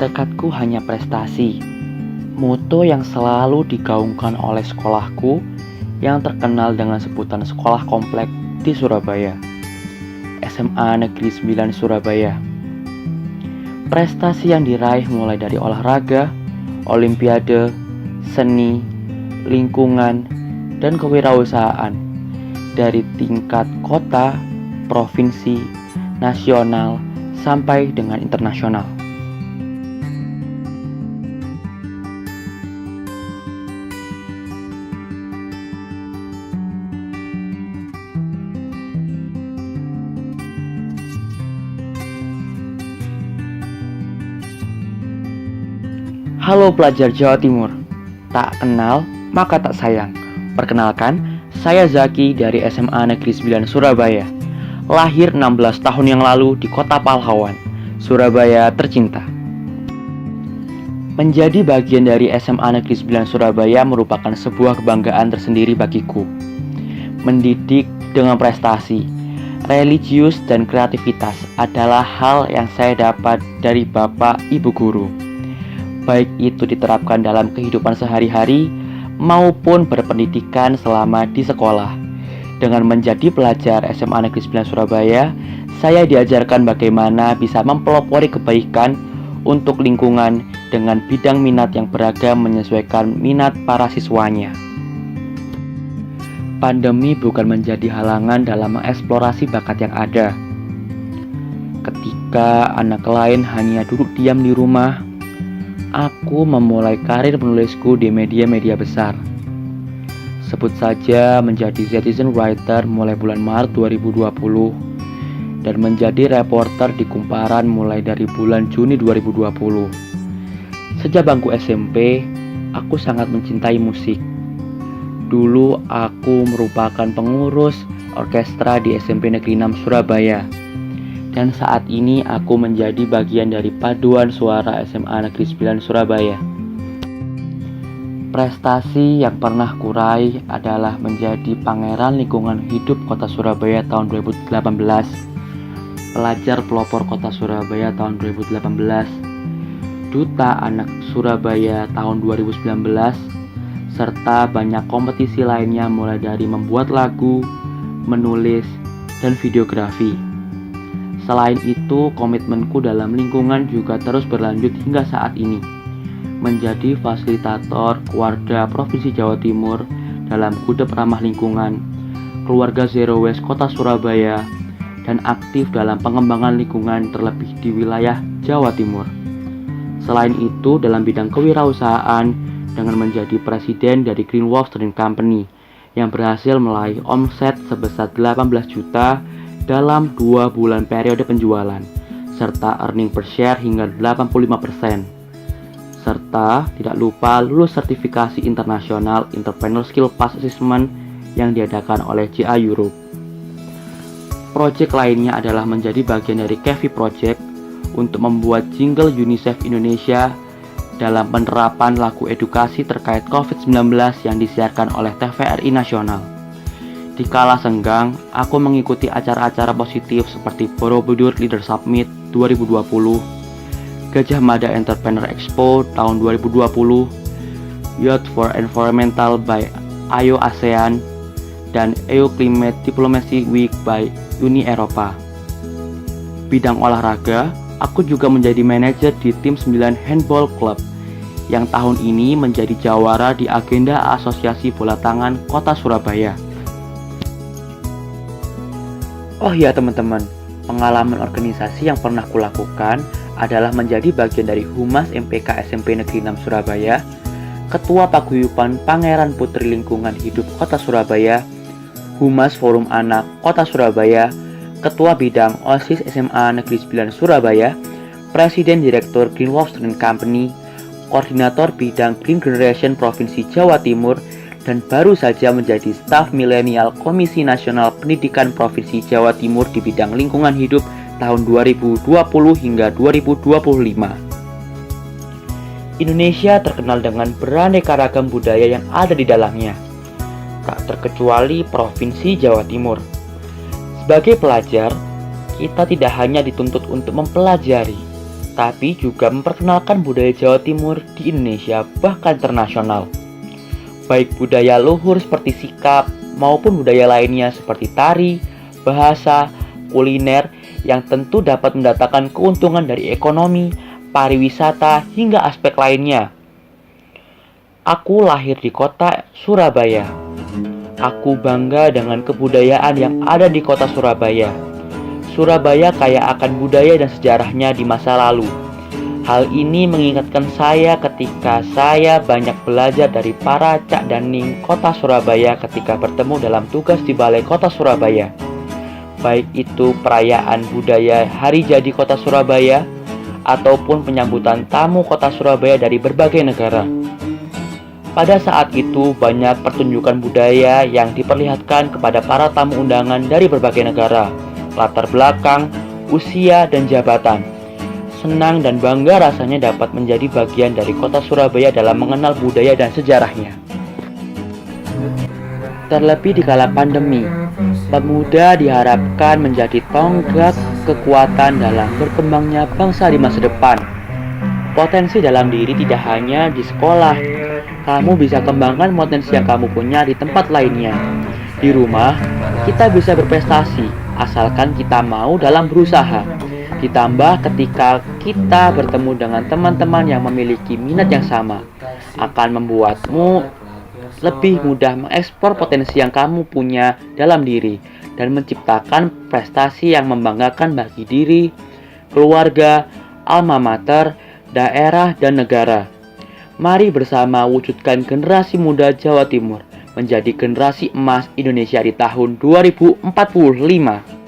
Tekadku hanya prestasi. Moto yang selalu digaungkan oleh sekolahku yang terkenal dengan sebutan sekolah komplek di Surabaya, SMA Negeri 9 Surabaya. Prestasi yang diraih mulai dari olahraga, olimpiade, seni, lingkungan, dan kewirausahaan dari tingkat kota, provinsi, nasional, sampai dengan internasional. Halo pelajar Jawa Timur, tak kenal maka tak sayang. Perkenalkan, saya Zaki dari SMA Negeri 9 Surabaya. Lahir 16 tahun yang lalu di kota Pahlawan, Surabaya tercinta. Menjadi bagian dari SMA Negeri 9 Surabaya merupakan sebuah kebanggaan tersendiri bagiku. Mendidik dengan prestasi, religius, dan kreativitas adalah hal yang saya dapat dari Bapak Ibu Guru. Baik itu diterapkan dalam kehidupan sehari-hari maupun berpendidikan selama di sekolah. Dengan menjadi pelajar SMA Negeri 9 Surabaya, saya diajarkan bagaimana bisa mempelopori kebaikan untuk lingkungan dengan bidang minat yang beragam menyesuaikan minat para siswanya. Pandemi bukan menjadi halangan dalam mengeksplorasi bakat yang ada. Ketika anak lain hanya duduk diam di rumah, aku memulai karir menulisku di media-media besar. Sebut saja menjadi citizen writer mulai bulan Maret 2020 dan menjadi reporter di Kumparan mulai dari bulan Juni 2020. Sejak bangku SMP, aku sangat mencintai musik. Dulu aku merupakan pengurus orkestra di SMP Negeri 6 Surabaya. Dan saat ini aku menjadi bagian dari paduan suara SMA Negeri 9 Surabaya. Prestasi yang pernah kuraih adalah menjadi Pangeran Lingkungan Hidup Kota Surabaya tahun 2018, Pelajar Pelopor Kota Surabaya tahun 2018, Duta Anak Surabaya tahun 2019, serta banyak kompetisi lainnya mulai dari membuat lagu, menulis, dan videografi. Selain itu, komitmenku dalam lingkungan juga terus berlanjut hingga saat ini. Menjadi fasilitator keluarga Provinsi Jawa Timur dalam Gudeg Ramah Lingkungan, Keluarga Zero Waste Kota Surabaya, dan aktif dalam pengembangan lingkungan terlebih di wilayah Jawa Timur. Selain itu, dalam bidang kewirausahaan dengan menjadi presiden dari Green Wolf Trading Company yang berhasil meraih omset sebesar 18 juta dalam 2 bulan periode penjualan, serta earning per share hingga 85%. Serta tidak lupa lulus sertifikasi internasional Entrepreneur Skill Pass Assessment yang diadakan oleh JA Europe. Proyek lainnya adalah menjadi bagian dari Kevi Project untuk membuat jingle UNICEF Indonesia dalam penerapan lagu edukasi terkait COVID-19 yang disiarkan oleh TVRI Nasional. Di kala senggang, aku mengikuti acara-acara positif seperti Borobudur Leader Summit 2020, Gajah Mada Entrepreneur Expo tahun 2020, Youth for Environmental by AYO ASEAN, dan EU Climate Diplomacy Week by Uni Eropa. Bidang olahraga, aku juga menjadi manajer di tim 9 Handball Club yang tahun ini menjadi jawara di agenda Asosiasi Bola Tangan Kota Surabaya. Oh ya teman-teman, pengalaman organisasi yang pernah kulakukan adalah menjadi bagian dari Humas MPK SMP Negeri 6 Surabaya, Ketua Paguyuban Pangeran Putri Lingkungan Hidup Kota Surabaya, Humas Forum Anak Kota Surabaya, Ketua Bidang OSIS SMA Negeri 9 Surabaya, Presiden Direktur Green Wolf Trading Company, Koordinator Bidang Green Generation Provinsi Jawa Timur, dan baru saja menjadi staf milenial Komisi Nasional Pendidikan Provinsi Jawa Timur di bidang lingkungan hidup tahun 2020 hingga 2025. Indonesia terkenal dengan beraneka ragam budaya yang ada di dalamnya, tak terkecuali Provinsi Jawa Timur. Sebagai pelajar, kita tidak hanya dituntut untuk mempelajari, tapi juga memperkenalkan budaya Jawa Timur di Indonesia bahkan internasional. Baik budaya luhur seperti sikap maupun budaya lainnya seperti tari, bahasa, kuliner yang tentu dapat mendatangkan keuntungan dari ekonomi, pariwisata, hingga aspek lainnya. Aku lahir di kota Surabaya. Aku bangga dengan kebudayaan yang ada di kota Surabaya. Surabaya kaya akan budaya dan sejarahnya di masa lalu. Hal ini mengingatkan saya ketika saya banyak belajar dari para Cak Daning kota Surabaya ketika bertemu dalam tugas di Balai Kota Surabaya. Baik itu perayaan budaya Hari Jadi Kota Surabaya ataupun penyambutan tamu kota Surabaya dari berbagai negara. Pada saat itu banyak pertunjukan budaya yang diperlihatkan kepada para tamu undangan dari berbagai negara, latar belakang, usia, dan jabatan. Senang dan bangga rasanya dapat menjadi bagian dari kota Surabaya dalam mengenal budaya dan sejarahnya. Terlebih di kala pandemi, pemuda diharapkan menjadi tonggak kekuatan dalam berkembangnya bangsa di masa depan. Potensi dalam diri tidak hanya di sekolah, kamu bisa kembangkan potensi yang kamu punya di tempat lainnya. Di rumah, kita bisa berprestasi, asalkan kita mau dalam berusaha. Ditambah ketika kita bertemu dengan teman-teman yang memiliki minat yang sama, akan membuatmu lebih mudah mengekspor potensi yang kamu punya dalam diri dan menciptakan prestasi yang membanggakan bagi diri, keluarga, alma mater, daerah, dan negara. Mari bersama wujudkan generasi muda Jawa Timur menjadi generasi emas Indonesia di tahun 2045.